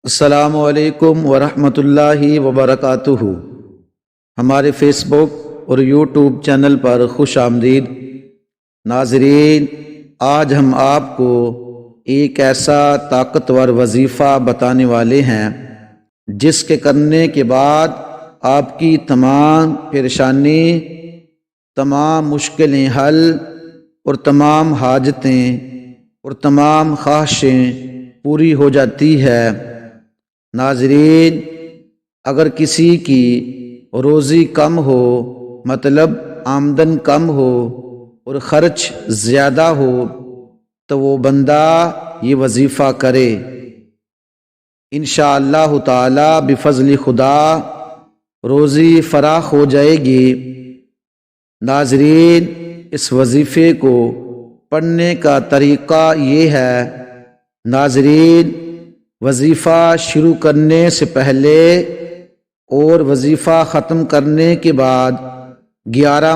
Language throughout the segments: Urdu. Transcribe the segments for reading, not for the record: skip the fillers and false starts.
السلام علیکم ورحمۃ اللہ وبرکاتہ۔ ہمارے فیس بک اور یوٹیوب چینل پر خوش آمدید ناظرین۔ آج ہم آپ کو ایک ایسا طاقتور وظیفہ بتانے والے ہیں جس کے کرنے کے بعد آپ کی تمام پریشانی، تمام مشکلیں حل اور تمام حاجتیں اور تمام خواہشیں پوری ہو جاتی ہے۔ ناظرین، اگر کسی کی روزی کم ہو، مطلب آمدن کم ہو اور خرچ زیادہ ہو، تو وہ بندہ یہ وظیفہ کرے، انشاءاللہ تعالی بفضل خدا روزی فراخ ہو جائے گی۔ ناظرین، اس وظیفے کو پڑھنے کا طریقہ یہ ہے۔ ناظرین، وظیفہ شروع کرنے سے پہلے اور وظیفہ ختم کرنے کے بعد 11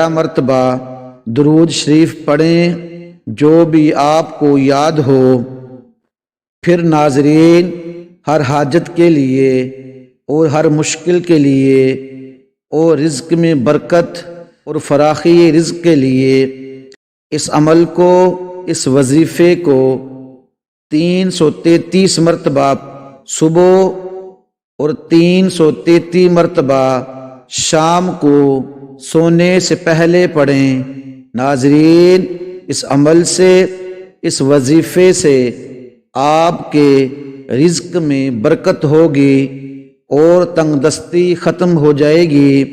مرتبہ درود شریف پڑھیں، جو بھی آپ کو یاد ہو۔ پھر ناظرین، ہر حاجت کے لیے اور ہر مشکل کے لیے اور رزق میں برکت اور فراخی رزق کے لیے اس عمل کو، اس وظیفے کو 333 مرتبہ صبح اور 333 مرتبہ شام کو سونے سے پہلے پڑھیں۔ ناظرین، اس عمل سے، اس وظیفے سے آپ کے رزق میں برکت ہوگی اور تنگ دستی ختم ہو جائے گی،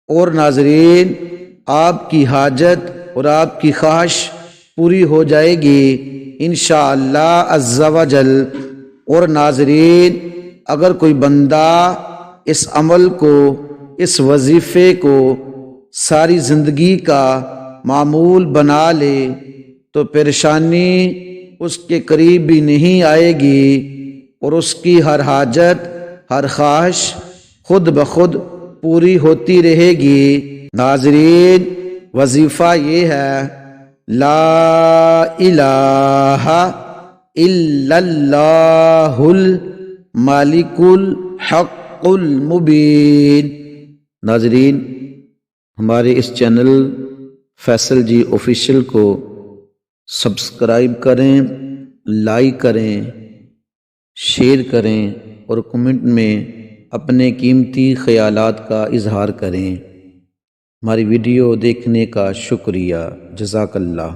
اور ناظرین آپ کی حاجت اور آپ کی خواہش پوری ہو جائے گی انشاءاللہ عز و جل۔ اور ناظرین، اگر کوئی بندہ اس عمل کو، اس وظیفے کو ساری زندگی کا معمول بنا لے تو پریشانی اس کے قریب بھی نہیں آئے گی، اور اس کی ہر حاجت، ہر خواہش خود بخود پوری ہوتی رہے گی۔ ناظرین، وظیفہ یہ ہے: لا الہ الا اللہ المالک الحق المبین۔ ناظرین، ہمارے اس چینل فیصل جی آفیشیل کو سبسکرائب کریں، لائک کریں، شیئر کریں اور کمنٹ میں اپنے قیمتی خیالات کا اظہار کریں۔ ہماری ویڈیو دیکھنے کا شکریہ، جزاک اللہ۔